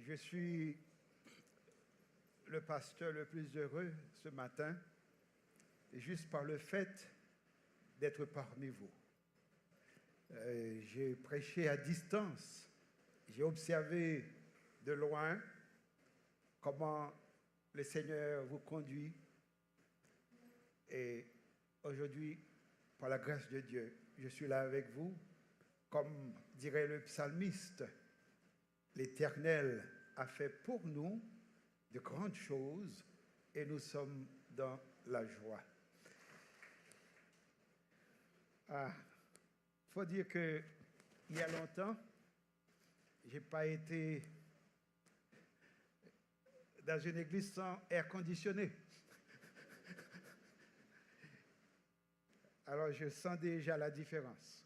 Je suis le pasteur le plus heureux ce matin, juste par le fait d'être parmi vous. J'ai prêché à distance, j'ai observé de loin comment le Seigneur vous conduit. Et aujourd'hui, par la grâce de Dieu, je suis là avec vous. Comme dirait le psalmiste, l'Éternel a fait pour nous de grandes choses et nous sommes dans la joie. Il faut dire qu'il y a longtemps, je n'ai pas été dans une église sans air conditionné. Alors je sens déjà la différence.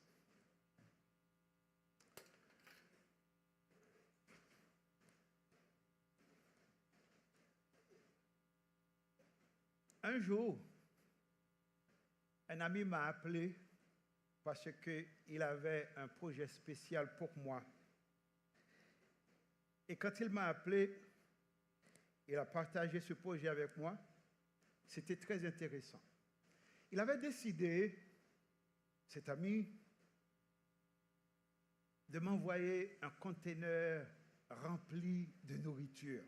Un jour, un ami m'a appelé parce qu'il avait un projet spécial pour moi. Et quand il m'a appelé, il a partagé ce projet avec moi. C'était très intéressant. Il avait décidé, cet ami, de m'envoyer un conteneur rempli de nourriture.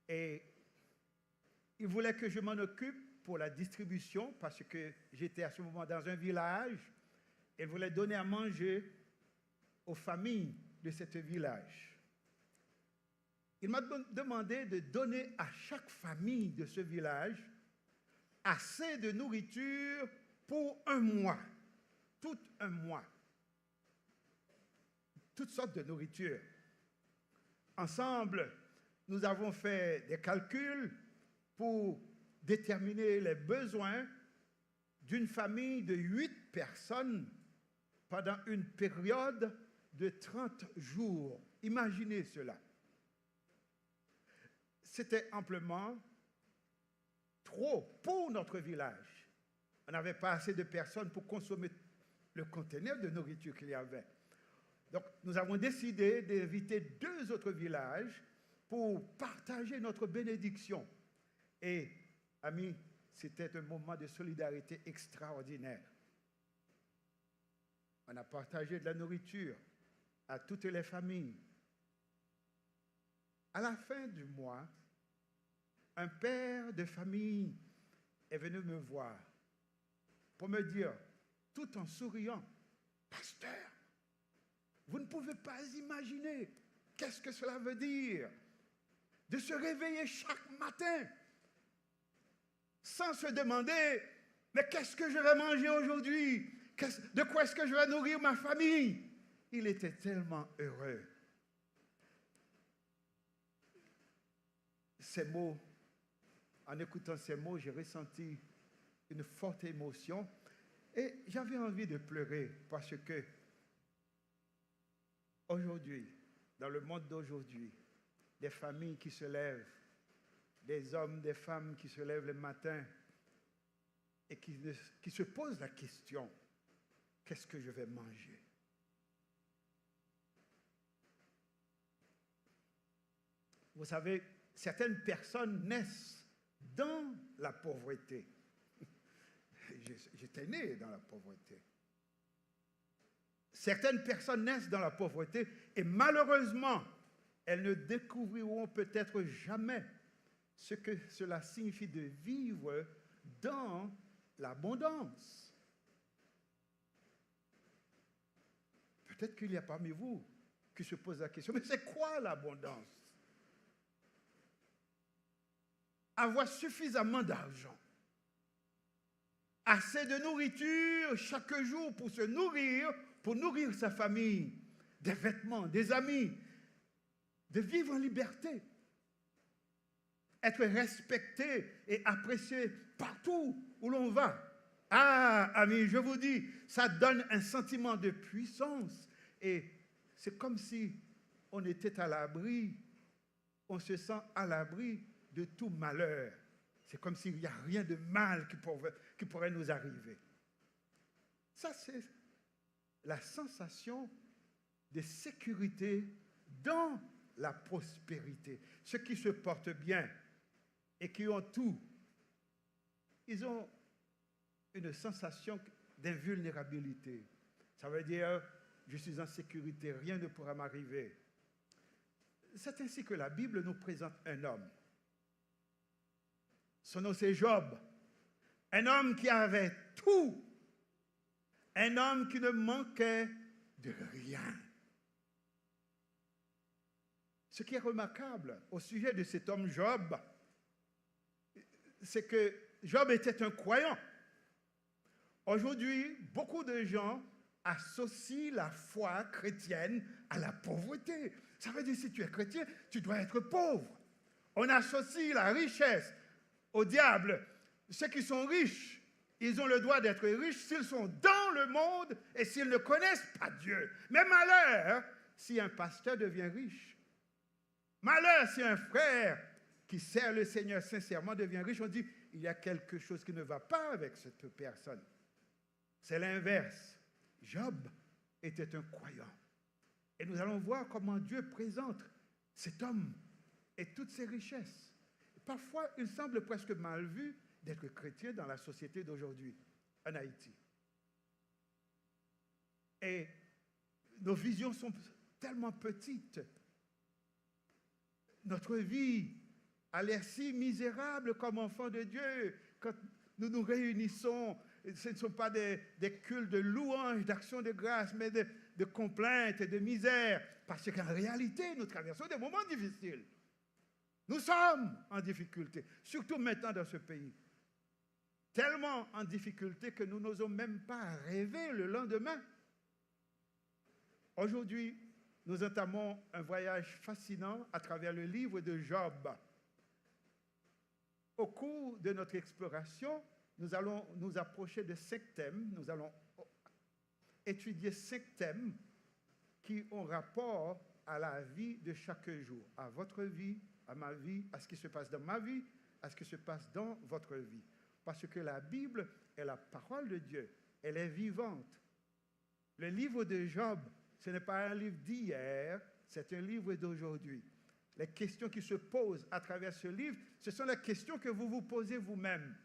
Et il voulait que je m'en occupe pour la distribution parce que j'étais à ce moment dans un village. Il voulait donner à manger aux familles de ce village. Il m'a demandé de donner à chaque famille de ce village assez de nourriture pour un mois. Tout un mois. Toutes sortes de nourriture. Ensemble, nous avons fait des calculs pour déterminer les besoins d'une famille de 8 personnes pendant une période de 30 jours. Imaginez cela. C'était amplement trop pour notre village. On n'avait pas assez de personnes pour consommer le conteneur de nourriture qu'il y avait. Donc, nous avons décidé d'inviter 2 autres villages pour partager notre bénédiction. Et, amis, c'était un moment de solidarité extraordinaire. On a partagé de la nourriture à toutes les familles. À la fin du mois, un père de famille est venu me voir pour me dire, tout en souriant, « Pasteur, vous ne pouvez pas imaginer qu'est-ce que cela veut dire de se réveiller chaque matin sans se demander, mais qu'est-ce que je vais manger aujourd'hui? De quoi est-ce que je vais nourrir ma famille? » Il était tellement heureux. Ces mots, en écoutant ces mots, j'ai ressenti une forte émotion et j'avais envie de pleurer parce que aujourd'hui, dans le monde d'aujourd'hui, des familles qui se lèvent, des hommes, des femmes qui se lèvent le matin et qui se posent la question, qu'est-ce que je vais manger? Vous savez, certaines personnes naissent dans la pauvreté. J'étais né dans la pauvreté. Certaines personnes naissent dans la pauvreté et malheureusement, elles ne découvriront peut-être jamais ce que cela signifie de vivre dans l'abondance. Peut-être qu'il y a parmi vous qui se posent la question, mais c'est quoi l'abondance? Avoir suffisamment d'argent, assez de nourriture chaque jour pour se nourrir, pour nourrir sa famille, des vêtements, des amis, de vivre en liberté, être respecté et apprécié partout où l'on va. Ah, amis, je vous dis, ça donne un sentiment de puissance et c'est comme si on était à l'abri, on se sent à l'abri de tout malheur. C'est comme s'il n'y a rien de mal qui pourrait nous arriver. Ça, c'est la sensation de sécurité dans la prospérité. Ceux qui se portent bien et qui ont tout, ils ont une sensation d'invulnérabilité. Ça veut dire, je suis en sécurité, rien ne pourra m'arriver. C'est ainsi que la Bible nous présente un homme. Son nom c'est Job. Un homme qui avait tout. Un homme qui ne manquait de rien. Ce qui est remarquable au sujet de cet homme Job, c'est que Job était un croyant. Aujourd'hui, beaucoup de gens associent la foi chrétienne à la pauvreté. Ça veut dire que si tu es chrétien, tu dois être pauvre. On associe la richesse au diable. Ceux qui sont riches, ils ont le droit d'être riches s'ils sont dans le monde et s'ils ne connaissent pas Dieu. Mais malheur si un pasteur devient riche. Malheur si un frère qui sert le Seigneur sincèrement devient riche. On dit, il y a quelque chose qui ne va pas avec cette personne. C'est l'inverse. Job était un croyant. Et nous allons voir comment Dieu présente cet homme et toutes ses richesses. Parfois, il semble presque mal vu d'être chrétien dans la société d'aujourd'hui, en Haïti. Et nos visions sont tellement petites. Notre vie a l'air si misérable comme enfants de Dieu. Quand nous nous réunissons, ce ne sont pas des cultes de louanges, d'actions de grâce, mais de complaintes et de misère. Parce qu'en réalité, nous traversons des moments difficiles. Nous sommes en difficulté, surtout maintenant dans ce pays. Tellement en difficulté que nous n'osons même pas rêver le lendemain. Aujourd'hui, nous entamons un voyage fascinant à travers le livre de Job. Au cours de notre exploration, nous allons nous approcher de 5 thèmes. Nous allons étudier 5 thèmes qui ont rapport à la vie de chaque jour, à votre vie, à ma vie, à ce qui se passe dans ma vie, à ce qui se passe dans votre vie. Parce que la Bible est la parole de Dieu, elle est vivante. Le livre de Job, ce n'est pas un livre d'hier, c'est un livre d'aujourd'hui. Les questions qui se posent à travers ce livre, ce sont les questions que vous vous posez vous-même,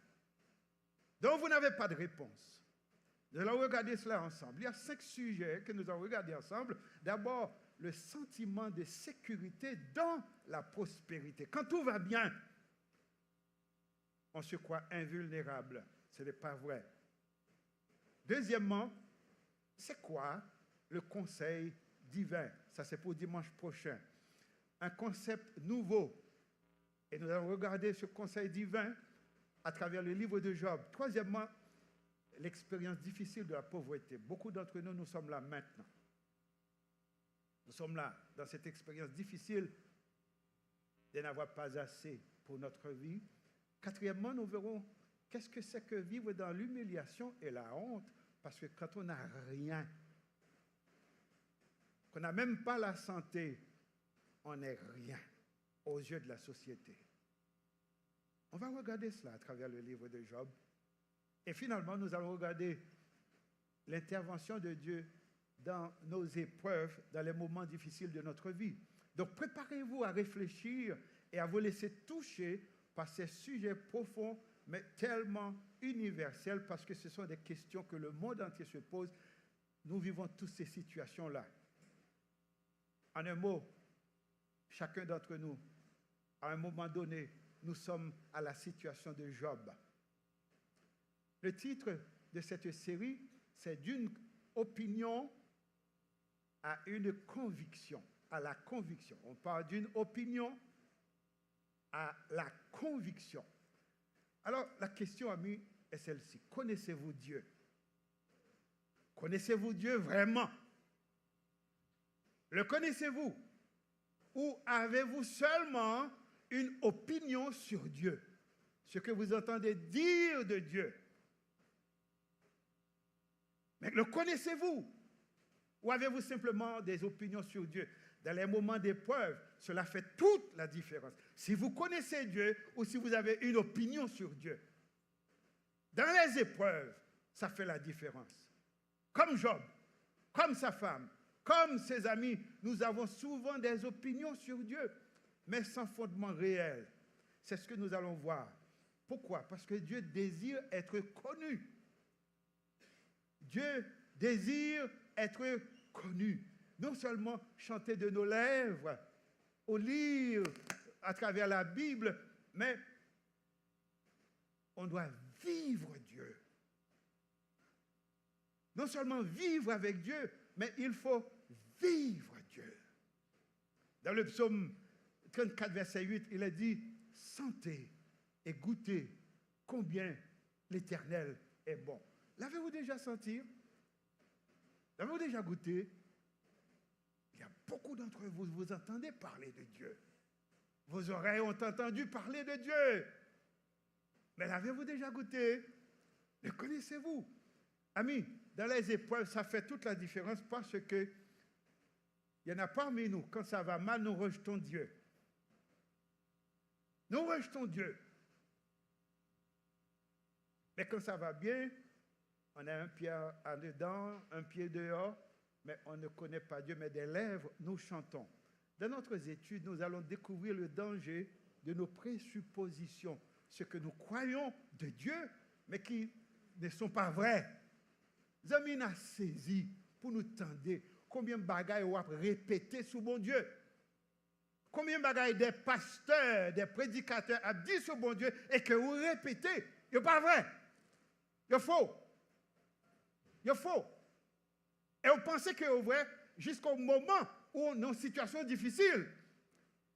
dont vous n'avez pas de réponse. Nous allons regarder cela ensemble. Il y a 5 sujets que nous allons regarder ensemble. D'abord, le sentiment de sécurité dans la prospérité. Quand tout va bien, on se croit invulnérable. Ce n'est pas vrai. Deuxièmement, c'est quoi le conseil divin? Ça, c'est pour dimanche prochain. Un concept nouveau. Et nous allons regarder ce conseil divin à travers le livre de Job. Troisièmement, l'expérience difficile de la pauvreté. Beaucoup d'entre nous, nous sommes là maintenant. Nous sommes là, dans cette expérience difficile de n'avoir pas assez pour notre vie. Quatrièmement, nous verrons qu'est-ce que c'est que vivre dans l'humiliation et la honte, parce que quand on n'a rien, qu'on n'a même pas la santé, on n'est rien aux yeux de la société. On va regarder cela à travers le livre de Job. Et finalement, nous allons regarder l'intervention de Dieu dans nos épreuves, dans les moments difficiles de notre vie. Donc, préparez-vous à réfléchir et à vous laisser toucher par ces sujets profonds, mais tellement universels, parce que ce sont des questions que le monde entier se pose. Nous vivons toutes ces situations-là. En un mot, chacun d'entre nous, à un moment donné, nous sommes à la situation de Job. Le titre de cette série, c'est d'une opinion à une conviction, à la conviction. On parle d'une opinion à la conviction. Alors, la question, amis, est celle-ci. Connaissez-vous Dieu? Connaissez-vous Dieu vraiment? Le connaissez-vous? Ou avez-vous seulement une opinion sur Dieu? Ce que vous entendez dire de Dieu. Mais le connaissez-vous? Ou avez-vous simplement des opinions sur Dieu? Dans les moments d'épreuve, cela fait toute la différence. Si vous connaissez Dieu ou si vous avez une opinion sur Dieu. Dans les épreuves, ça fait la différence. Comme Job, comme sa femme, Comme ses amis, nous avons souvent des opinions sur Dieu, mais sans fondement réel. C'est ce que nous allons voir. Pourquoi? Parce que Dieu désire être connu. Dieu désire être connu. Non seulement chanter de nos lèvres, au lire à travers la Bible, mais on doit vivre Dieu. Non seulement vivre avec Dieu, mais il faut vivre Dieu. Dans le psaume 34, verset 8, il est dit, « Sentez et goûtez combien l'Éternel est bon. » L'avez-vous déjà senti? L'avez-vous déjà goûté? Il y a beaucoup d'entre vous, vous entendez parler de Dieu. Vos oreilles ont entendu parler de Dieu. Mais l'avez-vous déjà goûté? Le connaissez-vous? Amis, dans les épreuves, ça fait toute la différence parce que il y en a parmi nous, quand ça va mal, nous rejetons Dieu. Nous rejetons Dieu. Mais quand ça va bien, on a un pied en dedans, un pied dehors, mais on ne connaît pas Dieu, mais des lèvres, nous chantons. Dans notre étude, nous allons découvrir le danger de nos présuppositions, ce que nous croyons de Dieu, mais qui ne sont pas vrais. Zami n'a saisi pour nous tendre combien de bagailles on a répété sur mon Dieu. Combien de bagailles des pasteurs, des prédicateurs ont dit sur mon Dieu et que vous répétez, ce n'est pas vrai. C'est faux. C'est faux. Et on pensait que c'est vrai jusqu'au moment où on est dans une situation difficile.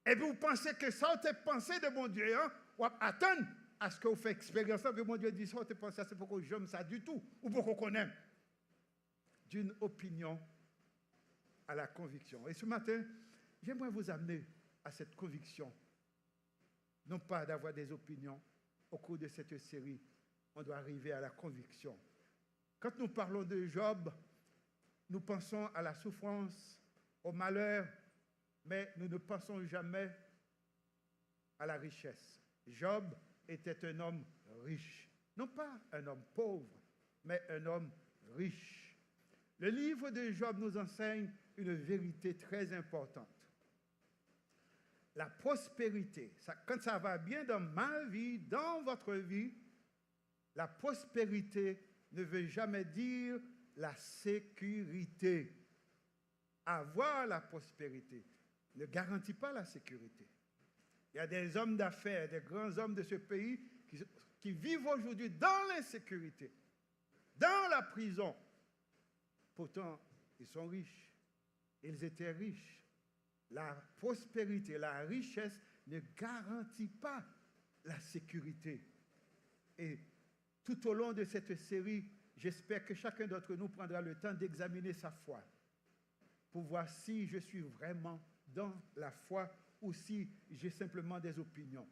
Et puis vous pensez que ça, vous pensé de mon Dieu, hein, ou attendre à ce que vous faites expérience. Que mon Dieu dit ça, vous pensez c'est pour que j'aime ça du tout, ou pour qu'on aime. D'une opinion à la conviction. Et ce matin, j'aimerais vous amener à cette conviction. Non pas d'avoir des opinions. Au cours de cette série, on doit arriver à la conviction. Quand nous parlons de Job, nous pensons à la souffrance, au malheur, mais nous ne pensons jamais à la richesse. Job était un homme riche. Non pas un homme pauvre, mais un homme riche. Le livre de Job nous enseigne une vérité très importante. La prospérité, quand ça va bien dans ma vie, dans votre vie, la prospérité ne veut jamais dire la sécurité. Avoir la prospérité ne garantit pas la sécurité. Il y a des hommes d'affaires, des grands hommes de ce pays qui vivent aujourd'hui dans l'insécurité, dans la prison. Pourtant, ils sont riches. Ils étaient riches. La prospérité, la richesse ne garantit pas la sécurité. Et tout au long de cette série, j'espère que chacun d'entre nous prendra le temps d'examiner sa foi pour voir si je suis vraiment dans la foi ou si j'ai simplement des opinions.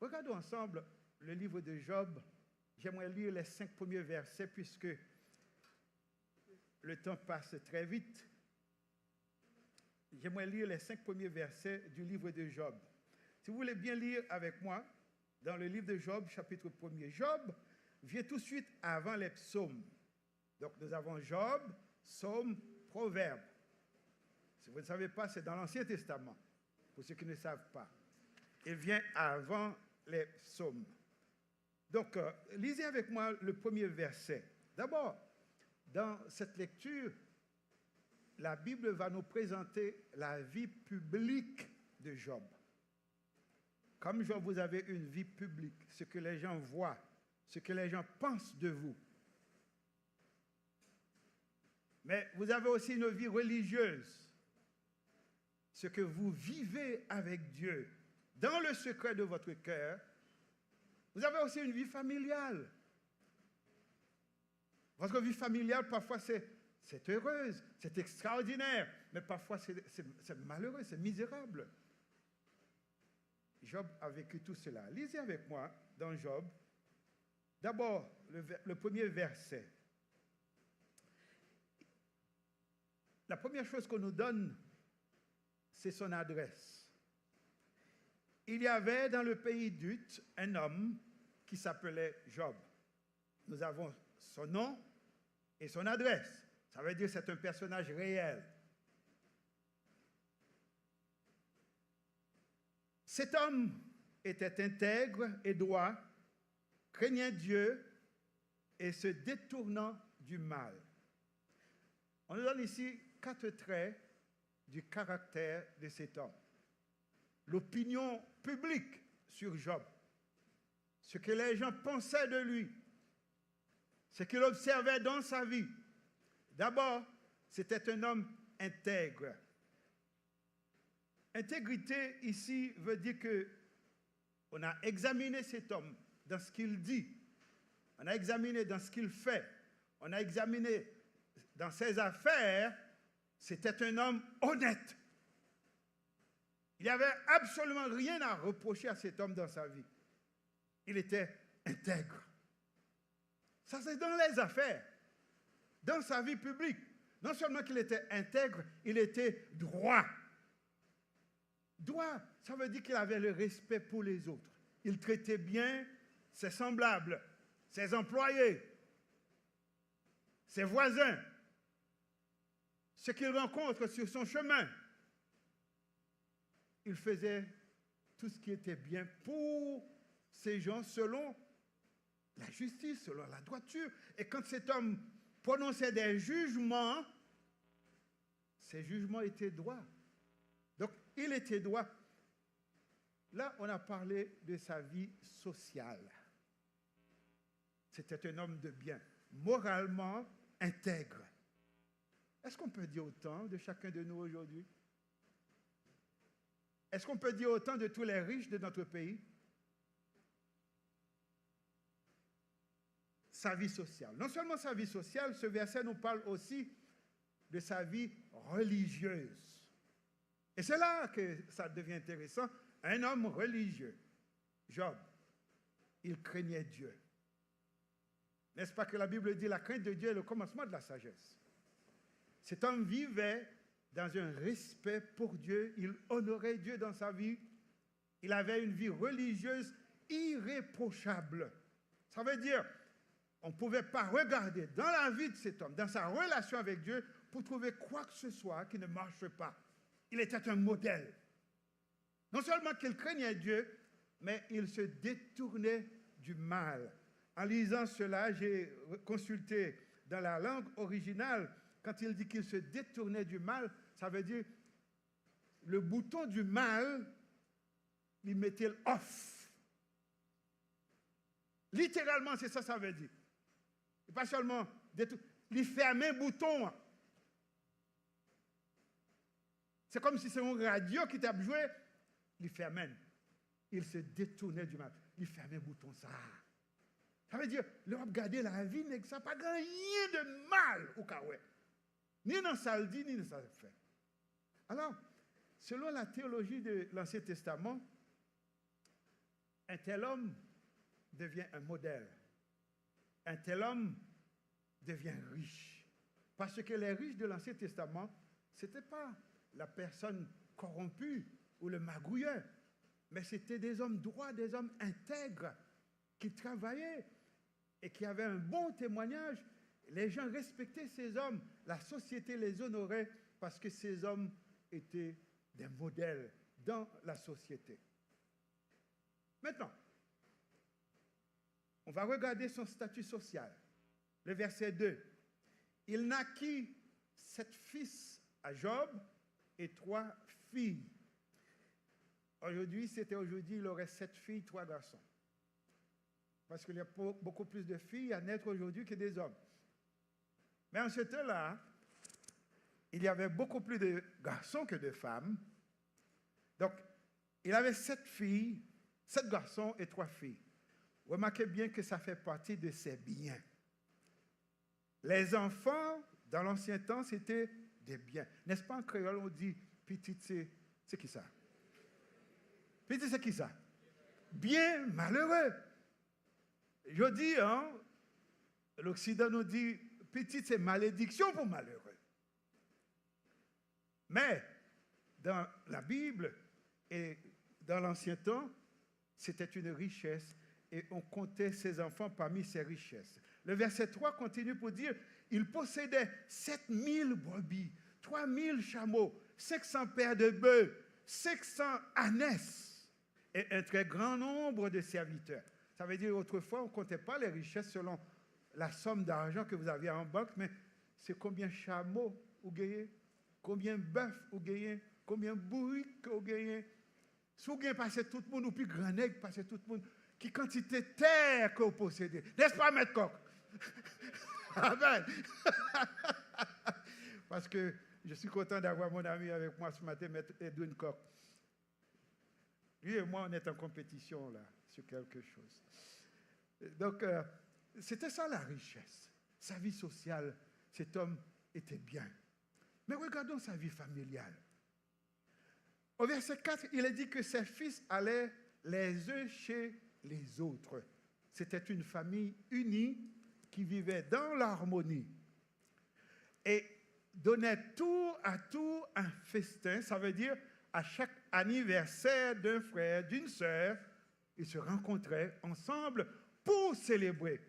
Regardons ensemble le livre de Job. J'aimerais lire les 5 premiers versets puisque le temps passe très vite. J'aimerais lire les 5 premiers versets du livre de Job. Si vous voulez bien lire avec moi, dans le livre de Job, chapitre 1er, Job vient tout de suite avant les psaumes. Donc nous avons Job, psaume, proverbe. Si vous ne savez pas, c'est dans l'Ancien Testament, pour ceux qui ne savent pas. Il vient avant les psaumes. Donc, lisez avec moi le premier verset. D'abord, dans cette lecture, la Bible va nous présenter la vie publique de Job. Comme Job, vous avez une vie publique, ce que les gens voient, ce que les gens pensent de vous. Mais vous avez aussi une vie religieuse, ce que vous vivez avec Dieu, dans le secret de votre cœur. Vous avez aussi une vie familiale. Votre vie familiale, parfois, c'est heureuse, c'est extraordinaire, mais parfois, c'est malheureux, c'est misérable. Job a vécu tout cela. Lisez avec moi dans Job. D'abord, le premier verset. La première chose qu'on nous donne, c'est son adresse. Il y avait dans le pays d'Uth un homme qui s'appelait Job. Nous avons son nom et son adresse. Ça veut dire que c'est un personnage réel. Cet homme était intègre et droit, craignant Dieu et se détournant du mal. On nous donne ici 4 traits du caractère de cet homme. L'opinion publique sur Job, ce que les gens pensaient de lui, ce qu'il observait dans sa vie. D'abord, c'était un homme intègre. Intégrité ici veut dire qu'on a examiné cet homme dans ce qu'il dit, on a examiné dans ce qu'il fait, on a examiné dans ses affaires. C'était un homme honnête. Il n'y avait absolument rien à reprocher à cet homme dans sa vie. Il était intègre. Ça, c'est dans les affaires, dans sa vie publique. Non seulement qu'il était intègre, il était droit. Droit, ça veut dire qu'il avait le respect pour les autres. Il traitait bien ses semblables, ses employés, ses voisins, ceux qu'il rencontre sur son chemin. Il faisait tout ce qui était bien pour ces gens selon la justice, selon la droiture. Et quand cet homme prononçait des jugements, ces jugements étaient droits. Donc, il était droit. Là, on a parlé de sa vie sociale. C'était un homme de bien, moralement intègre. Est-ce qu'on peut dire autant de chacun de nous aujourd'hui? Est-ce qu'on peut dire autant de tous les riches de notre pays? Sa vie sociale. Non seulement sa vie sociale, ce verset nous parle aussi de sa vie religieuse. Et c'est là que ça devient intéressant. Un homme religieux, Job, il craignait Dieu. N'est-ce pas que la Bible dit la crainte de Dieu est le commencement de la sagesse? Cet homme vivait dans un respect pour Dieu, il honorait Dieu dans sa vie, il avait une vie religieuse irréprochable. Ça veut dire, on ne pouvait pas regarder dans la vie de cet homme, dans sa relation avec Dieu, pour trouver quoi que ce soit qui ne marche pas. Il était un modèle. Non seulement qu'il craignait Dieu, mais il se détournait du mal. En lisant cela, j'ai consulté dans la langue originale, quand il dit qu'il se détournait du mal, ça veut dire le bouton du mal, il mettait off. Littéralement, c'est ça que ça veut dire. Et pas seulement il fermait un bouton. C'est comme si c'est un radio qui t'a joué, il fermait. Il se détournait du mal. Il fermait un bouton, ça. Ça veut dire, leur regarder la vie, ça n'a pas rien de mal au cas où. Ni dans ça le dit, ni dans ça le fait. Alors, selon la théologie de l'Ancien Testament, un tel homme devient un modèle. Un tel homme devient riche. Parce que les riches de l'Ancien Testament, ce n'était pas la personne corrompue ou le magouilleur, mais c'était des hommes droits, des hommes intègres qui travaillaient et qui avaient un bon témoignage. Les gens respectaient ces hommes, la société les honorait parce que ces hommes étaient des modèles dans la société. Maintenant, on va regarder son statut social. Le verset 2. Il naquit 7 fils à Job et 3 filles. Aujourd'hui, il aurait 7 filles, 3 garçons. Parce qu'il y a beaucoup plus de filles à naître aujourd'hui que des hommes. Mais en ce temps-là, il y avait beaucoup plus de garçons que de femmes. Donc, il avait 7 filles, 7 garçons et 3 filles. Remarquez bien que ça fait partie de ses biens. Les enfants, dans l'ancien temps, c'était des biens. N'est-ce pas en créole, on dit, petit, c'est qui ça? Petit, c'est qui ça? Bien malheureux. Je dis, l'Occident nous dit, petit, c'est malédiction pour malheureux. Mais, dans la Bible et dans l'ancien temps, c'était une richesse et on comptait ses enfants parmi ses richesses. Le verset 3 continue pour dire, il possédait 7000 brebis, 3000 chameaux, 500 paires de bœufs, 500 ânesses et un très grand nombre de serviteurs. Ça veut dire autrefois, on ne comptait pas les richesses selon la somme d'argent que vous aviez en banque, mais c'est combien de chameaux vous gagnez, combien de bœufs vous gagnez, combien de bourriques vous gagnez. Si vous gagnez passer tout le monde, ou puis grand nègre passer tout le monde, qui quantité de terre que vous possédez. N'est-ce pas, Maître Coq? Amen. Parce que je suis content d'avoir mon ami avec moi ce matin, Maître Edwin Coq. Lui et moi, on est en compétition là, sur quelque chose. Donc, c'était ça la richesse. Sa vie sociale, cet homme était bien. Mais regardons sa vie familiale. Au verset 4, il est dit que ses fils allaient les uns chez les autres. C'était une famille unie qui vivait dans l'harmonie et donnait tour à tour un festin. Ça veut dire, à chaque anniversaire d'un frère, d'une sœur, ils se rencontraient ensemble pour célébrer.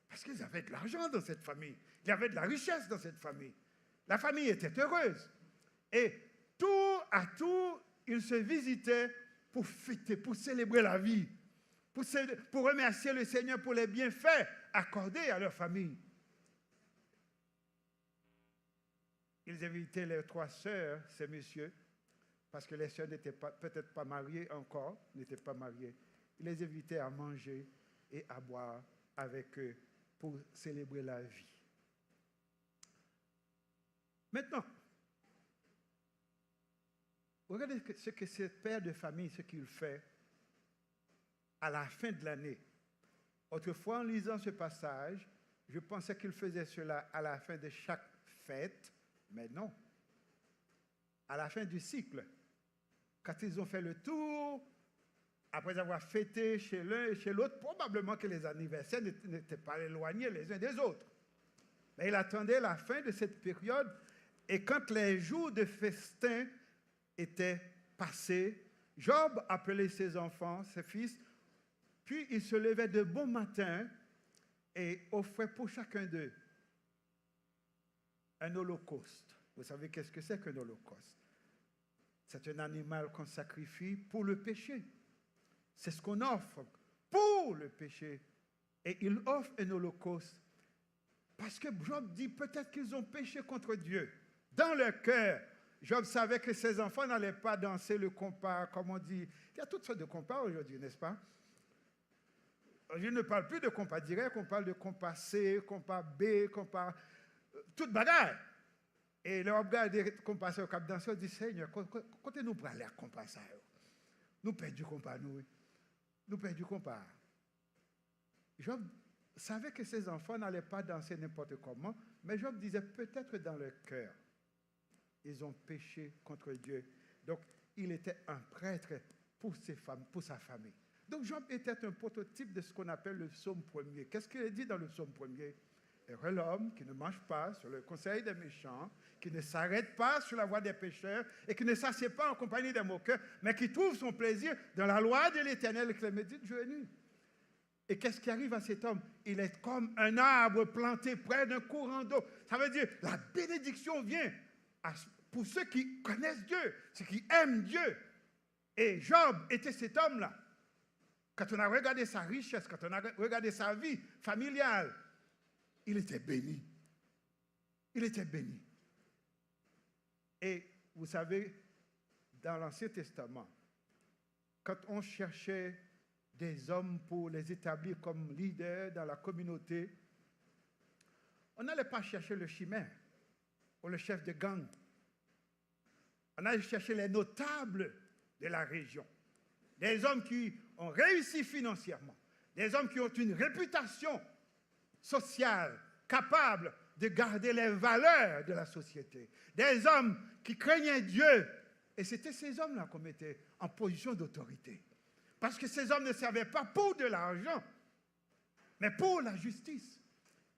Parce qu'ils avaient de l'argent dans cette famille. Il y avait de la richesse dans cette famille. La famille était heureuse. Et tour à tour, ils se visitaient pour fêter, pour célébrer la vie, pour remercier le Seigneur pour les bienfaits accordés à leur famille. Ils invitaient les 3 sœurs, ces messieurs, parce que les sœurs n'étaient peut-être pas mariées encore, n'étaient pas mariées. Ils les invitaient à manger et à boire avec eux pour célébrer la vie. Maintenant, regardez ce que ce père de famille, ce qu'il fait à la fin de l'année. Autrefois, en lisant ce passage, je pensais qu'il faisait cela à la fin de chaque fête, mais non. À la fin du cycle, quand ils ont fait le tour, après avoir fêté chez l'un et chez l'autre, probablement que les anniversaires n'étaient pas éloignés les uns des autres. Mais il attendait la fin de cette période, et quand les jours de festin étaient passés, Job appelait ses enfants, ses fils, puis il se levait de bon matin et offrait pour chacun d'eux un holocauste. Vous savez qu'est-ce que c'est qu'un holocauste? C'est un animal qu'on sacrifie pour le péché. C'est ce qu'on offre pour le péché. Et il offre un holocauste parce que Job dit peut-être qu'ils ont péché contre Dieu. Dans leur cœur, Job savait que ses enfants n'allaient pas danser le compas, comme on dit. Il y a toutes sortes de compas aujourd'hui, n'est-ce pas? Je ne parle plus de compas direct, on parle de compas C, compas B, compas... toute bagarre. Et le regard des compas au cap danseur dit, Seigneur, quand nous prenons l'air compas ça, nous perdons du compas, nous perdons du compas. Job savait que ses enfants n'allaient pas danser n'importe comment, mais Job disait peut-être dans leur cœur, ils ont péché contre Dieu. Donc, il était un prêtre pour ses femmes, pour sa famille. Donc, Job était un prototype de ce qu'on appelle le psaume 1er. Qu'est-ce qu'il dit dans le psaume 1er? Heureux l'homme qui ne mange pas sur le conseil des méchants, qui ne s'arrête pas sur la voie des pécheurs et qui ne s'assied pas en compagnie des moqueurs, mais qui trouve son plaisir dans la loi de l'Éternel et qui le médite jour et nuit. Et qu'est-ce qui arrive à cet homme? Il est comme un arbre planté près d'un courant d'eau. Ça veut dire la bénédiction vient pour ceux qui connaissent Dieu, ceux qui aiment Dieu. Et Job était cet homme-là. Quand on a regardé sa richesse, quand on a regardé sa vie familiale, il était béni. Il était béni. Et vous savez, dans l'Ancien Testament, quand on cherchait des hommes pour les établir comme leaders dans la communauté, on n'allait pas chercher le chimère ou le chef de gang. On allait chercher les notables de la région. Des hommes qui ont réussi financièrement. Des hommes qui ont une réputation sociale, capables de garder les valeurs de la société. Des hommes qui craignaient Dieu. Et c'était ces hommes-là qu'on mettait en position d'autorité. Parce que ces hommes ne servaient pas pour de l'argent, mais pour la justice.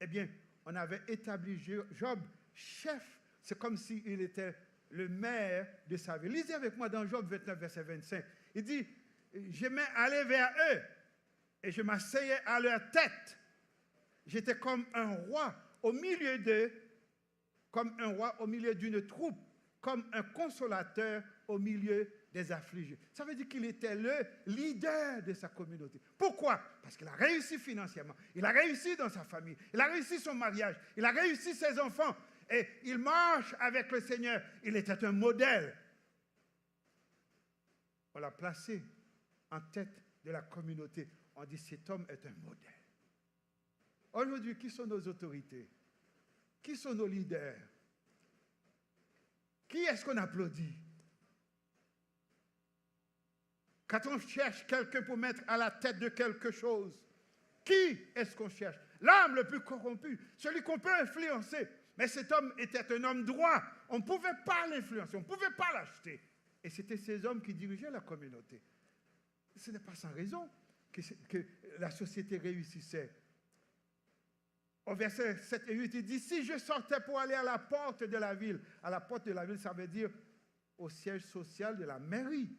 Eh bien, on avait établi Job chef. C'est comme s'il était le maire de sa ville. Lisez avec moi dans Job 29, verset 25. Il dit, je m'allais vers eux et je m'asseyais à leur tête. J'étais comme un roi au milieu d'eux, comme un roi au milieu d'une troupe, comme un consolateur au milieu des affligés. Ça veut dire qu'il était le leader de sa communauté. Pourquoi? Parce qu'il a réussi financièrement, il a réussi dans sa famille, il a réussi son mariage, il a réussi ses enfants, et il marche avec le Seigneur. Il était un modèle. On l'a placé en tête de la communauté. On dit cet homme est un modèle. Aujourd'hui, qui sont nos autorités? Qui sont nos leaders? Qui est-ce qu'on applaudit? Quand on cherche quelqu'un pour mettre à la tête de quelque chose, qui est-ce qu'on cherche? L'homme le plus corrompu, celui qu'on peut influencer. Mais cet homme était un homme droit. On ne pouvait pas l'influencer, on ne pouvait pas l'acheter. Et c'était ces hommes qui dirigeaient la communauté. Ce n'est pas sans raison que la société réussissait. Au verset 7 et 8, il dit, si je sortais pour aller à la porte de la ville, ça veut dire au siège social de la mairie.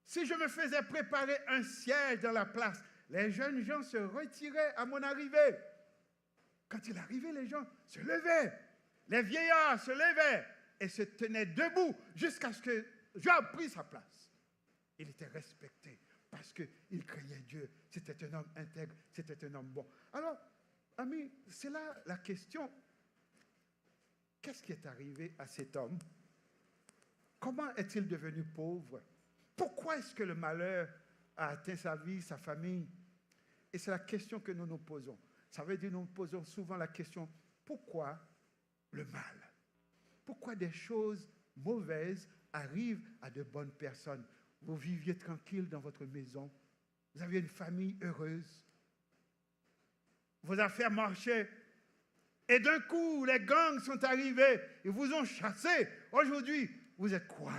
Si je me faisais préparer un siège dans la place, les jeunes gens se retiraient à mon arrivée. Quand il arrivait, les gens se levaient. Les vieillards se levaient et se tenaient debout jusqu'à ce que Job prenne sa place. Il était respecté parce qu'il craignait Dieu. C'était un homme intègre, c'était un homme bon. Alors, amis, c'est là la question. Qu'est-ce qui est arrivé à cet homme? Comment est-il devenu pauvre? Pourquoi est-ce que le malheur a atteint sa vie, sa famille? Et c'est la question que nous nous posons. Ça veut dire que nous nous posons souvent la question, pourquoi le mal? Pourquoi des choses mauvaises arrivent à de bonnes personnes? Vous viviez tranquille dans votre maison, vous aviez une famille heureuse, vos affaires marchaient, et d'un coup, les gangs sont arrivés, ils vous ont chassé. Aujourd'hui, vous êtes quoi?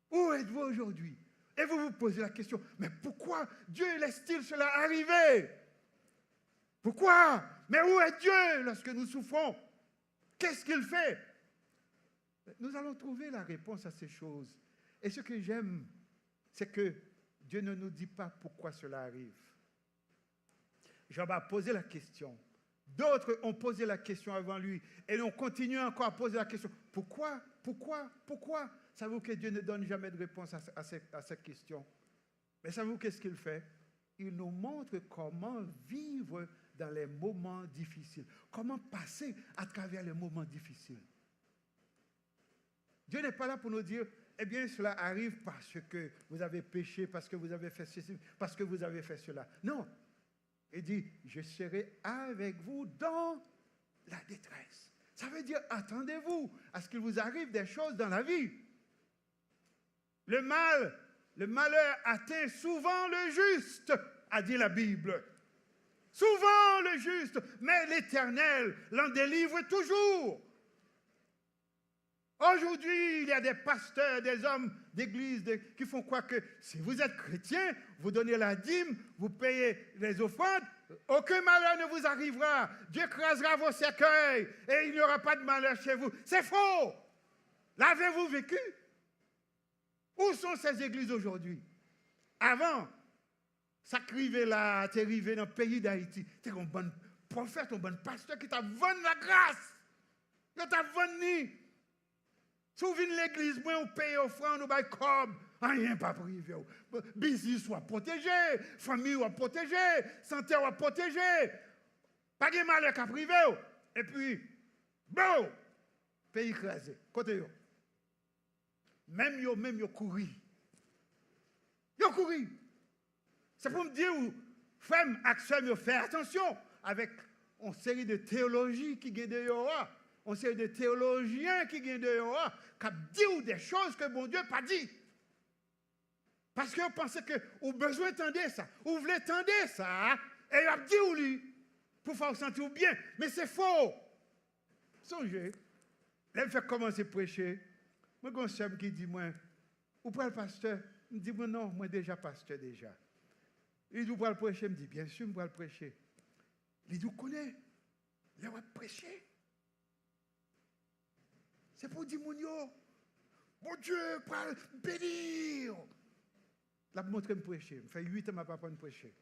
Où êtes-vous aujourd'hui? Et vous vous posez la question, mais pourquoi Dieu laisse-t-il cela arriver? Pourquoi? Mais où est Dieu lorsque nous souffrons? Qu'est-ce qu'il fait? Nous allons trouver la réponse à ces choses. Et ce que j'aime, c'est que Dieu ne nous dit pas pourquoi cela arrive. Job a posé la question. D'autres ont posé la question avant lui. Et on continue encore à poser la question. Pourquoi? Pourquoi? Pourquoi? Savez-vous que Dieu ne donne jamais de réponse à cette question? Mais savez-vous qu'est-ce qu'il fait? Il nous montre comment vivre dans les moments difficiles. Comment passer à travers les moments difficiles. Dieu n'est pas là pour nous dire, eh bien, cela arrive parce que vous avez péché, parce que vous avez fait ceci, parce que vous avez fait cela. Non. Il dit, je serai avec vous dans la détresse. Ça veut dire, attendez-vous à ce qu'il vous arrive des choses dans la vie. Le malheur atteint souvent le juste, a dit la Bible. Souvent le juste, mais l'Éternel l'en délivre toujours. Aujourd'hui, il y a des pasteurs, des hommes d'église qui font quoi que si vous êtes chrétien, vous donnez la dîme, vous payez les offrandes, aucun malheur ne vous arrivera. Dieu écrasera vos cercueils et il n'y aura pas de malheur chez vous. C'est faux. L'avez-vous vécu? Où sont ces églises aujourd'hui? Avant, ça crivait là, tu es arrivé dans le pays d'Haïti. Tu es un bon prophète, un bon pasteur qui t'a vendu la grâce. Qui t'a vendu. Si vous venez à l'église, vous payez offrande, vous payez comme, rien pas privé. Business soit protégé, famille soit protégée, santé soit protégée. Pas de malheur qu'à privé. Et puis, bon, pays écrasé. Côté yo. Même yo couru. Yo couru. C'est pour me dire, femmes, actions, faire attention avec une série de théologies qui gagnent de Yoa. Une série de théologiens qui gagnent de Yoa, qui disent des choses que bon Dieu n'a pas dit. Parce que vous pensez que vous avez besoin d'entendre ça. Vous voulez entendre ça. Et il a dit lui pour faire sentir bien. Mais c'est faux. Songez. Là, il fait commencer à prêcher. Moi, j'ai un chef qui dit, moi, vous prenez le pasteur? Il me dit, moi, non, moi déjà pasteur déjà. Il dit, vous prenez le prêcher? Il me dit, bien sûr, je vais le prêcher. Il dit, vous connaissez? Il va prêcher. C'est pour dire, mon Dieu, pour bénir. Il a montré me prêcher. Il fait 8 ans que je ne pas prêcher.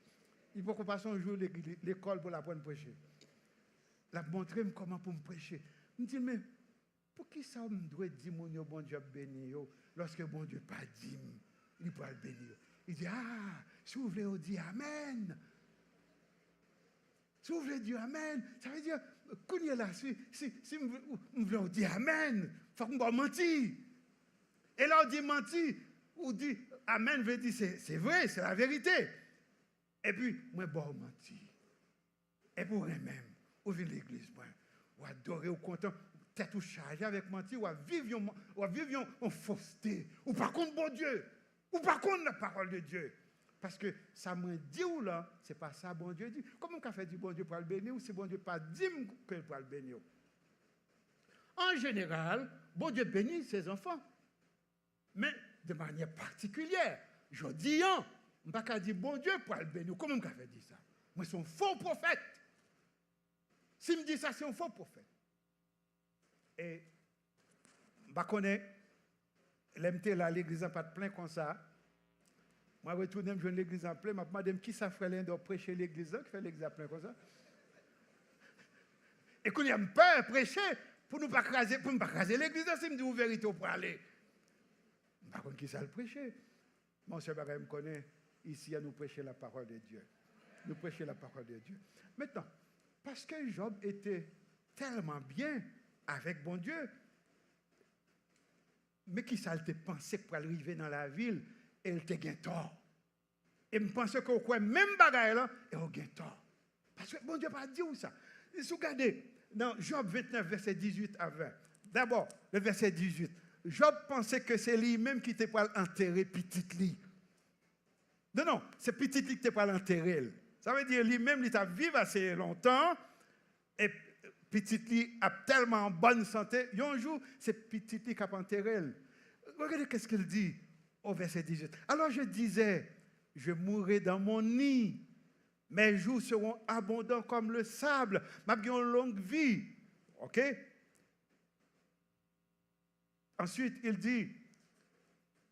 Il faut qu'on passe un jour l'école pour l'apprendre à prêcher. La montrer comment pour me prêcher. Je me dis, mais pour qui ça me doit dire mon bon Dieu béni lorsque bon Dieu pas dit, il peut le bénir. Il dit, ah, si vous voulez dire Amen. Si vous voulez dire Amen, ça veut dire, quand il est là, si vous voulez dire Amen, il faut qu'on va mentir. Et là, on dit mentir, on dit Amen veut dire c'est vrai, c'est la vérité. Et puis, moi, bon, mentir. Et pour eux-mêmes, on vient de l'église, on adorer, on content, tête ou chargé avec mentir, on vivre en fausseté, ou par contre, bon Dieu, ou par contre, la parole de Dieu. Parce que ça m'a dit ou là, c'est pas ça, bon Dieu dit. Comment on fait du bon Dieu pour le bénir, ou c'est bon Dieu pas dit que pour le bénir? En général, bon Dieu bénit ses enfants, mais de manière particulière. Je dis, je ne peux pas dire bon Dieu pour le bénir. Comment on fait dire ça? Moi, c'est un faux prophète. Si me dit ça, c'est un faux prophète. Et je connais, l'MT là, l'église n'a pas de plein comme ça. Moi, je retourne, je l'église en plein, je me demande qui ça ferait l'un de prêcher l'église, qui fait l'église en plein comme ça. Et quand il y a peur prêcher, pour ne pas craser l'église, si me dit où vérité pour aller. Par contre, qui ça le prêcher? Mon cher Bagay me connaît, ici, à nous prêcher la parole de Dieu. Nous prêcher la parole de Dieu. Maintenant, parce que Job était tellement bien avec bon Dieu, mais qui ça le pensé pour arriver dans la ville, et il te gagne tort. Et je pense qu'on croit même bagaille là, et on gagne tort. Parce que bon Dieu n'a pas dit où ça. Si vous regardez dans Job 29, verset 18 à 20, d'abord, le verset 18, Job pensait que c'est lui-même qui était pour enterrer petit lit. Non, c'est petit lit qui était pour l'enterrer. Ça veut dire lui-même, il a vécu assez longtemps, et petit lit a tellement bonne santé, un jour, c'est petit lit qui a enterré. Regardez qu'est-ce qu'il dit au verset 18. Alors je disais, je mourrai dans mon nid, mes jours seront abondants comme le sable, ma vie une longue vie. OK? Ensuite, il dit,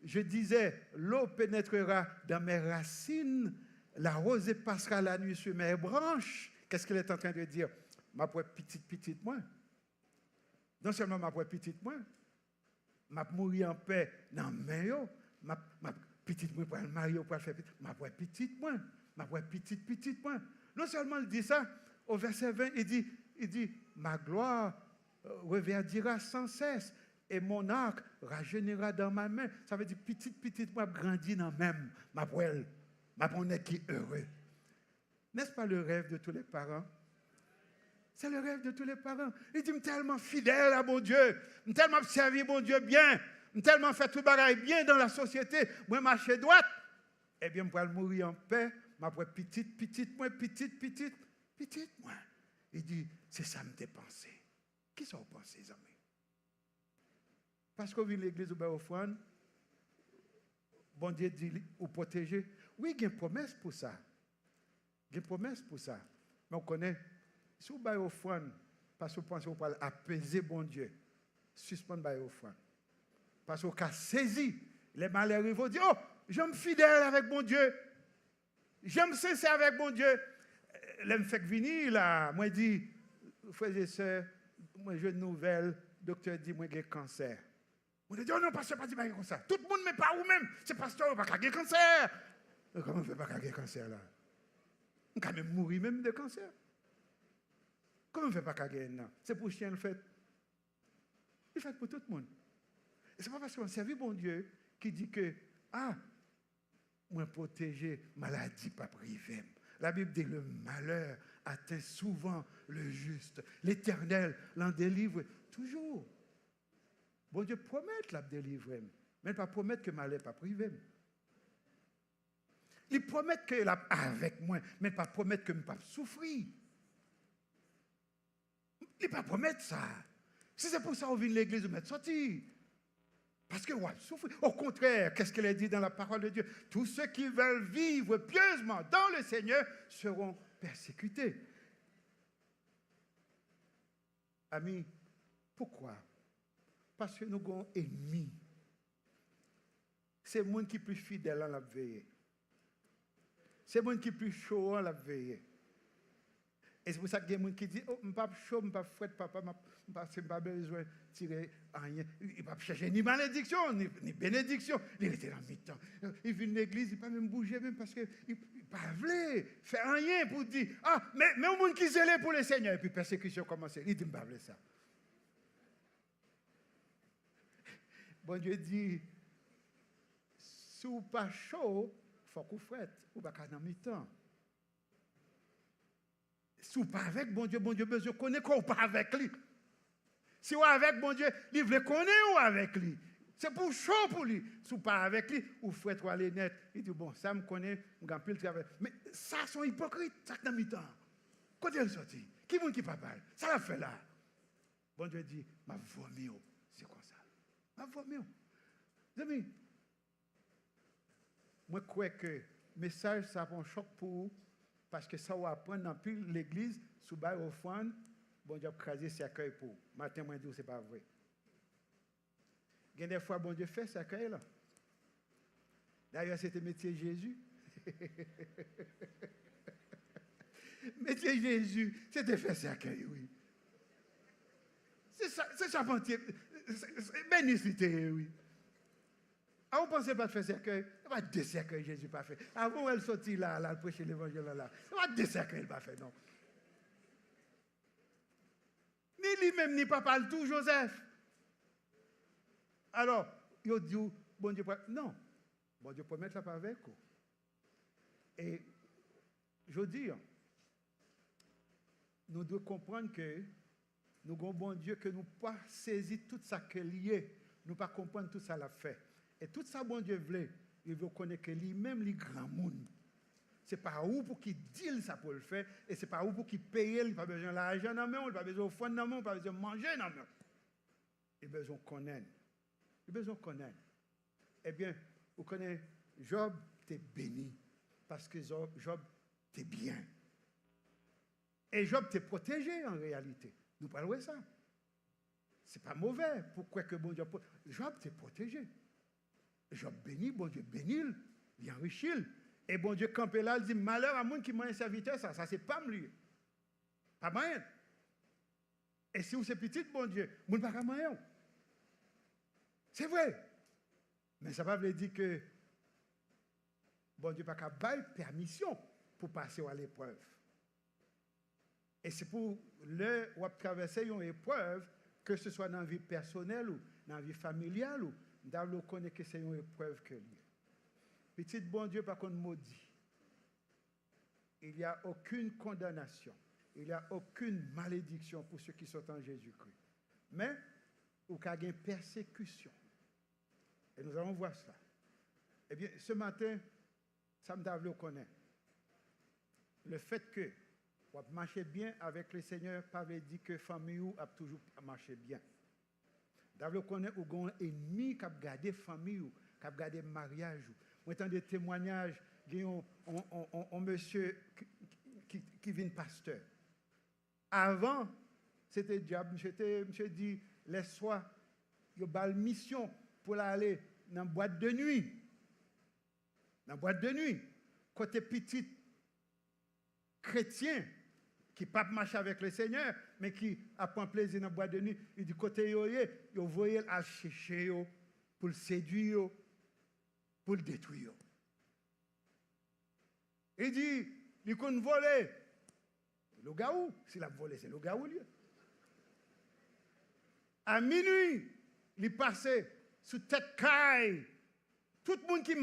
je disais, l'eau pénétrera dans mes racines, la rosée passera la nuit sur mes branches. Qu'est-ce qu'il est en train de dire? Ma petite moi. Non seulement ma petite moi, ma mourir en paix dans mes mains, ma petite moi pour le marier, pour le faire ma petite moi, ma petite moi. Non seulement il dit ça, au verset 20, il dit ma gloire reverdira sans cesse. Et mon arc rajeunira dans ma main. Ça veut dire petite moi grandit dans même ma poêle, ma bonne qui est heureux. N'est-ce pas le rêve de tous les parents? C'est le rêve de tous les parents. Il dit, je suis tellement fidèle à mon Dieu, je suis tellement servi mon Dieu bien, je suis tellement fait tout le bagage bien dans la société, moi marcher droite. Eh bien, je vais mourir en paix, ma petite moi. Il dit, c'est ça me pensé. Qui sont pensés, les amis? Parce qu'on vit l'église au offrande, bon Dieu dit, ou protéger. Oui, il y a une promesse pour ça. Il y a une promesse pour ça. Mais on connaît, si vous avez offrande, parce que vous pensez que vous pouvez apaiser bon Dieu, suspendre votre offrande. Parce qu'on a saisi les malheurs, ils vont dire, oh, j'aime fidèle avec mon Dieu. J'aime sincère avec mon Dieu. L'aime fait venir là, moi dit, frères et sœurs, moi j'ai une nouvelle, docteur dit, moi j'ai cancer. On dit, oh non, pasteur, pas dit comme ça. Tout le monde ne met pas ou même. C'est pasteur, pas qu'il y ait cancer. Mais comment on ne fait pas qu'il y ait cancer là? On peut même mourir même de cancer. Comment on ne fait pas qu'il y ait non? C'est pour chien le fait. Il fait pour tout le monde. Et ce n'est pas parce qu'on servi bon Dieu qui dit que, ah, moi protéger, maladie pas privée. La Bible dit le malheur atteint souvent le juste. L'Éternel l'en délivre toujours. Bon Dieu promet la délivrer, mais pas promettre que malheur pas privé. Il promet que la avec moi, mais pas promettre que je ne pas souffrir. Il pas promettre ça. Si c'est pour ça qu'on vient de l'église, on va sortir. Parce que ouais, souffrir. Au contraire, qu'est-ce qu'il a dit dans la parole de Dieu? Tous ceux qui veulent vivre pieusement dans le Seigneur seront persécutés. Amis, pourquoi? Parce que nous avons un ennemi. C'est le monde qui est plus fidèle à la veille. C'est le monde qui est plus chaud à la veille. Et c'est pour ça qu'il y a des gens qui disent, oh, je ne suis pas chaud, je ne suis pas fouette, papa, je n'ai pas besoin de tirer rien. Il ne va pas chercher ni malédiction, ni bénédiction. Il était dans le mi-temps. Il vient de l'église, il ne peut pas même bouger, même parce qu'il ne peut pas faire rien pour dire, ah, mais au monde qui s'élève pour le Seigneur. Et puis persécution commence. Il dit, je ne peux pas ça. Bon Dieu dit, si vous n'êtes pas chaud, il faut que vous faites, ou pas dans le mi-temps. Si vous pas avec bon Dieu besoin de connaître quoi ou pas avec lui. Si vous avec bon Dieu, il veut connaître ou avec lui. C'est pour chaud pour lui. Si vous pas avec lui, vous faites trois les net. Il dit bon, ça me connaît, je gagne plus le travail. Mais ça sont hypocrites, ça dans mi-temps. Quand il est sorti, qui est qui parle? Ça l'a fait là. Bon Dieu dit, ma vomi, c'est quoi ça? Ma vomi. Amis, moi je crois que le message ça va un choc pour vous. Parce que ça va apprendre dans l'église, sous bail offrande, bon Dieu a crasé cercueil pour. Matin, moi, je dis, ce n'est pas vrai. Il y a des fois, bon Dieu fait cercueil là. D'ailleurs, c'était métier Jésus. Métier Jésus, c'était faire cercueil, oui. C'est charpentier. Bénicité, oui. Ah, vous ne pensez pas de faire cercueil? Il n'y a pas de cercueil, Jésus n'a pas fait. Avant, elle sortit là, elle prêcher l'évangile là. Il n'y a pas de cercueil, il n'a pas fait, non. Ni lui-même, ni papa, tout Joseph. Alors, il dit, bon Dieu, non. Bon Dieu, promet là pas avec vous. Et, je veux dire, nous devons comprendre que nous avons bon Dieu que nous pas saisir tout ça qui est lié. Nous pas comprendre tout ça l'a fait. Et tout ça, bon Dieu voulait, il veut connaître que lui-même, les grands monde. Ce n'est pas où pour qu'il dise ça pour le faire, et ce n'est pas où pour qu'il paye, il n'a pas besoin d'argent dans la main, il n'a pas besoin de fond dans la main, il n'a pas besoin de manger dans la main. Il a besoin de connaître. Il a besoin de connaître. Eh bien, vous connaissez, Job, t'es béni, parce que Job, t'es bien. Et Job, t'es protégé en réalité. Nous parlons de ça. Ce n'est pas mauvais. Pourquoi que bon Dieu... Job, t'es protégé. Job béni, bon Dieu béni, il enrichit. Et bon Dieu campé là, il dit, malheur à moi qui m'a un serviteur, ça c'est pas lui. Pas moyen. Et si vous êtes petit, bon Dieu, vous n'avez pas moyen. C'est vrai. Mais ça ne veut pas dire que bon Dieu n'a pas de permission pour passer à l'épreuve. Et c'est pour le ou traverser une épreuve, que ce soit dans la vie personnelle ou dans la vie familiale, ou dans le connaître que c'est une épreuve que lui. Petit bon Dieu, par contre, maudit. Il n'y a aucune condamnation. Il n'y a aucune malédiction pour ceux qui sont en Jésus-Christ. Mais, il y a une persécution. Et nous allons voir cela. Eh bien, ce matin, ça me donne le connaître. Le fait que vous marchez bien avec le Seigneur, pas veut dire que la famille a toujours marché bien. Vous connaissez ou un ennemi qui a gardé la famille, qui a gardé le mariage. Moi, j'entends des témoignages, il y a un monsieur qui vient pasteur. Avant, c'était le diable. Monsieur dit, laisse-moi, il y a une mission pour aller dans la boîte de nuit. Dans la boîte de nuit. Côté petit chrétien, qui ne pas marcher avec le Seigneur, mais qui apprend plaisir dans la boîte de nuit, il dit, côté yoye, il voyait à chercher pour le séduire, pour le détruire. Il dit, il compte voler. Le gars où? S'il a volé, c'est le gars où lieu. À minuit, il passait sous tête caille. Tout le monde qui est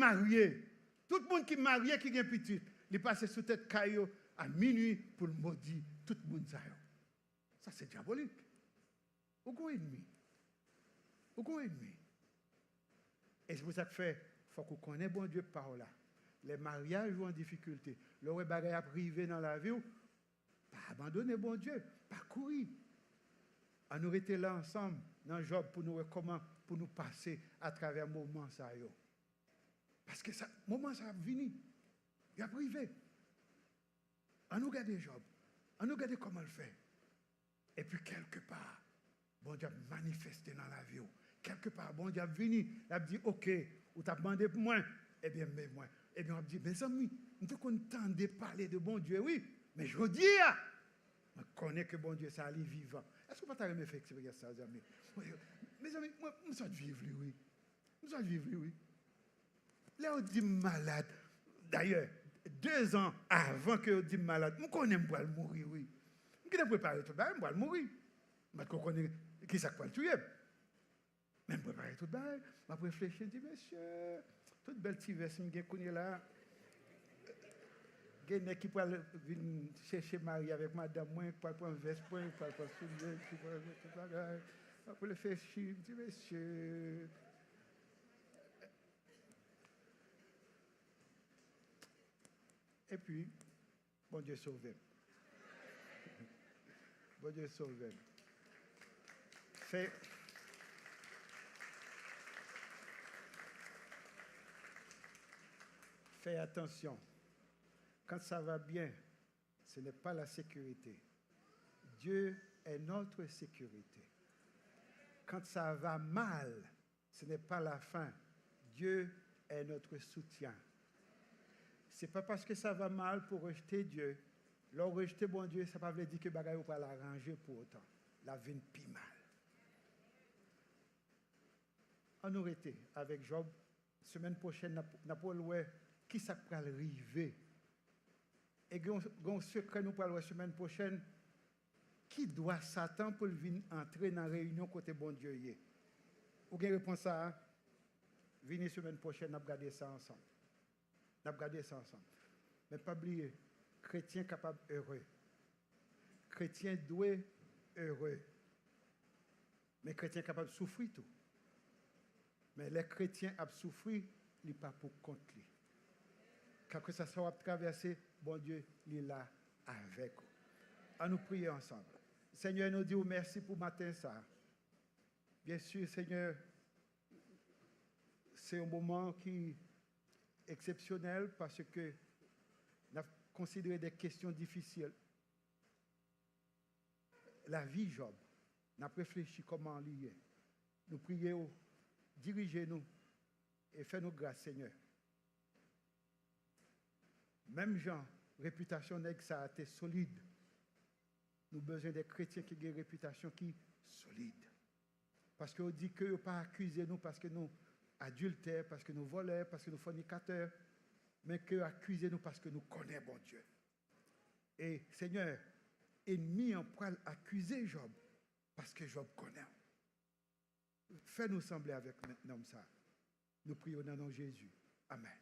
marié, qui est petit, il passait sous tête caille à minuit pour le maudire tout le monde. Ça, c'est diabolique. Aucun ennemi. Aucun ennemi. Et c'est pour ça que il faut qu'on connaisse bon Dieu par là. Les mariages sont en difficulté. Le bagage à privé dans la vie, pas abandonner bon Dieu, pas courir. On aurait été là ensemble dans Job pour nous comment pour nous passer à travers le moment ça. Parce que ça, moment ça a venu. Il a privé. On nous regarde Job. On nous regarde comment il fait. Et puis quelque part, bon Dieu a manifesté dans la vie. Quelque part, bon Dieu a venu. Il a dit, ok, ou t'as demandé pour moi. Eh bien, mais moi. Eh bien, on a dit, mes amis, nous sommes contents de parler de bon Dieu, oui, mais je dis, je connais que bon Dieu, ça allait vivant. Est-ce que vous avez fait expérience ça, mes amis? Mes amis, moi, nous sommes vivre, oui. Nous sommes vivre, oui. Là, on dit malade. D'ailleurs, 2 ans avant que on dit malade, je connais que je vais mourir, oui. Je vais préparer tout le monde, je vais mourir. Je connais qui ça va le tuer. Mais je préparer tout le monde. Je vais réfléchir, je dis, monsieur, toute belle petite veste, je connais là. Il y a qui peut venir chercher Marie avec madame, moi, pour prendre un veste, pour prendre soulier, pour le faire chier. Je dis, monsieur. Et puis, bon Dieu sauve. Bon Dieu sauve. Fais attention. Quand ça va bien, ce n'est pas la sécurité. Dieu est notre sécurité. Quand ça va mal, ce n'est pas la fin. Dieu est notre soutien. Ce n'est pas parce que ça va mal pour rejeter Dieu. Leur rejeter bon Dieu, ça ne veut pas dire que bagaille va l'arranger pour autant. La vie ne pis mal. On aurait été avec Job. Semaine prochaine, n'a pas le qui ça peut arriver. Et un secret nous parlons la semaine prochaine. Qui doit Satan pour venir entrer dans la réunion côté bon Dieu? Vous avez une réponse à ça? Venez la semaine prochaine, nous allons regarder ça ensemble. Nous allons regarder ça ensemble. Mais pas oublier, chrétien capable heureux. Chrétien doué heureux. Mais chrétien capable de souffrir tout. Mais les chrétiens ont souffert, ils pas pour compte. Quand ça soit traversé, bon Dieu, il est là avec vous. À nous prier ensemble. Seigneur, nous disons merci pour matin ça. Bien sûr, Seigneur, c'est un moment qui est exceptionnel parce que nous avons considéré des questions difficiles. La vie, Job, nous avons réfléchi comment lier. Nous prions, dirigez-nous et fais-nous grâce, Seigneur. Même Jean, réputation nègre, ça a été solide. Nous avons besoin des chrétiens qui ont une réputation qui est solide. Parce qu'on dit que ne pas accuser nous parce que nous adultères, parce que nous voleurs, parce que nous fornicateurs, mais que accuser nous parce que nous connaissons bon Dieu. Et Seigneur, ennemi en poil accuser Job parce que Job connaît. Fais-nous sembler avec maintenant ça. Nous prions dans le nom de Jésus. Amen.